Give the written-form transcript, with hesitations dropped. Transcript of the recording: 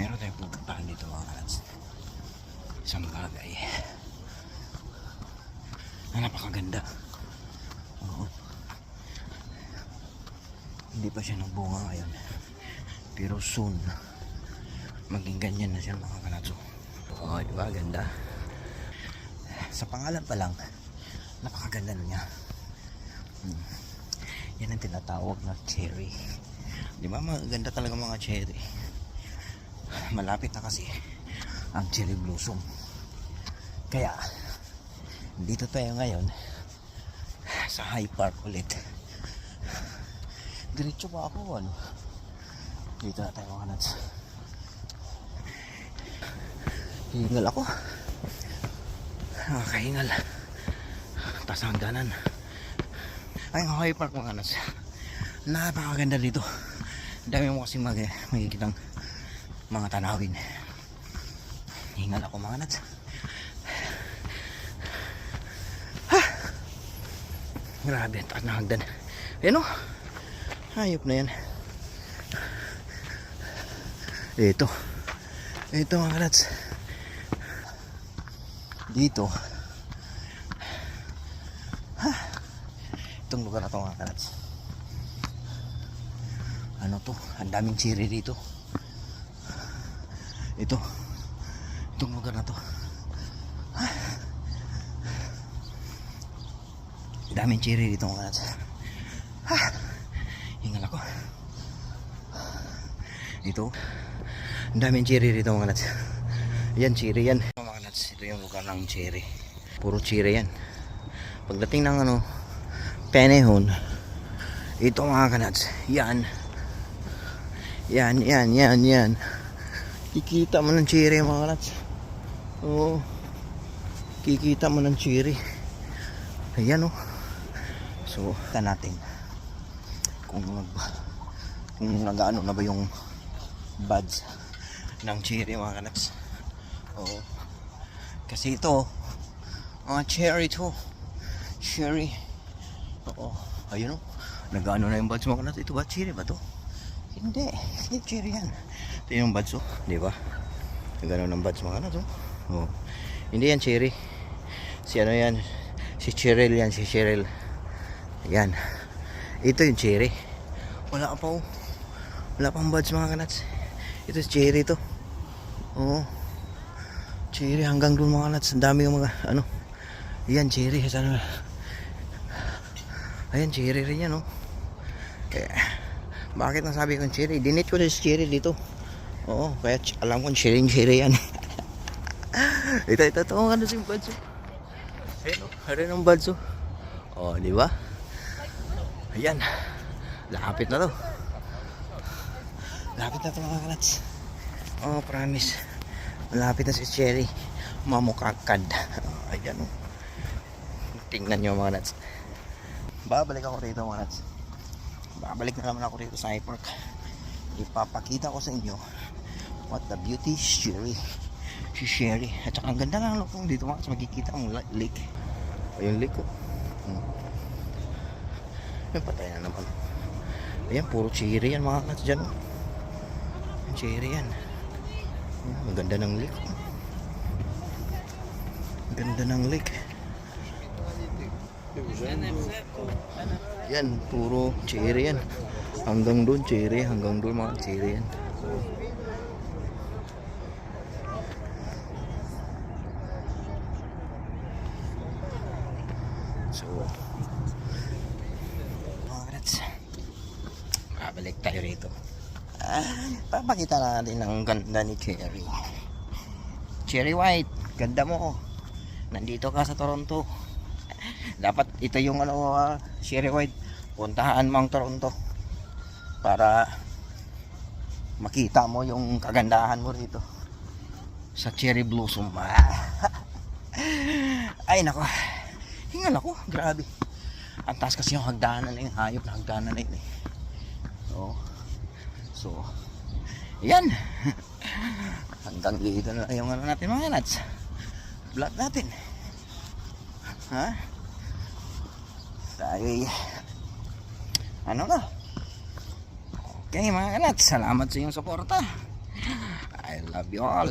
Meron tayong pupuntahan dito mga kanats. Isang bagay na napakaganda. Oo. Hindi pa siya nagbunga ngayon, pero soon maging ganyan na siya mga kanatso. Oo, diba? Ganda. Sa pangalan pa lang, napakaganda na niya. Yan ang tinatawag na cherry. Diba? Maganda talaga mga cherry. Malapit na kasi ang cherry blossom. Kaya dito tayo ngayon sa High Park ulit. Diretso pa ako, ano? Dito na tayo mga nuts. Hingal ako. Nakakahingal. Taas ang hagdanan. Ay, ang High Park mga nuts. Napakaganda dito. Dami mo kasi magkikitang mga tanawin. Hingal ako mga nuts. Grabe, taas na hagdan. Ayan o. Hayop na yan. Ito mga kalats. Dito. Itong lugar na ito mga kalats. Ano to? Ang daming cherry dito. Itong lugar na to. Daming cherry dito mga kalats. Hingal ako. Ito. Ang daming cherry dito mga nuts. Yan, cherry yan. Mga nuts, ito yung lugar ng cherry. Puro cherry yan. Pagdating ng panahon, ito mga nuts, yan. Yan. Kikita mo ng cherry mga nuts. Oo. Kikita mo ng cherry. Ayan o. So, kita natin kung nag-ano na ba yung buds ng cherry mga kanaks. Oo. Kasi ito mga cherry to. Cherry. Oo. Ayun o. Nag-ano na yung buds mga kanaks. Ito ba? Cherry ba to? Hindi. Hindi cherry yan. Ito yung buds o. Diba? Nag-ano ng buds mga kanaks o. Oo. Hindi yan cherry. Si ano yan? Si Cheryl yan. Si Cheryl. Yan. Ito yung cherry. Wala pa o. Wala pang buds mga kanats. Ito cherry to. Oo. Cherry hanggang doon mga nuts. Ang dami yung mga ano. Ayan cherry. Sana. Ayan cherry rin yan oh. Bakit nasabi kong cherry? Dinit ko na si cherry dito. Oo. Kaya alam kong cherry yan. Ito. Ano yung buds oh. Ayan oh. Ayan ang buds oh. Oh, di ba? Ayan. Lapit na to. Lapit na to mga kanats. Oh, promise. Malapit na si cherry. Mamukakad. Ayan o. Tingnan nyo mga nuts. Babalik ako rito mga nuts. Babalik na naman ako rito sa High Park. Ipapakita ko sa inyo what the beauty is cherry. Si cherry. At saka ang ganda ng lukong dito mga nuts. Magkikita ang lake. O yung lake ko. Yung patay na naman. Ayan, puro cherry yan mga nuts dyan. Cherry yan. Ang ganda ng lake. Ang ganda ng lake. Yan, puro cherry yan. Hanggang doon cherry. Hanggang doon mga cherry yan. So balik tayo rito. Papakita natin ang ganda ni Cherry. Cherry White, ganda mo. Nandito ka sa Toronto. Dapat ito yung Cherry White. Puntahan mo ang Toronto para makita mo yung kagandahan mo rito sa cherry blossom. Ay nako. Hingal ako, grabe. Ang taas kasi yung hagdanan na yung hayop na hagdanan na yun eh. So, yan. Hanggang dito na yung ano natin mga nuts. Vlog natin. Ha? Tayo ano na. Okay mga nuts, salamat sa iyong suporta. I love you all.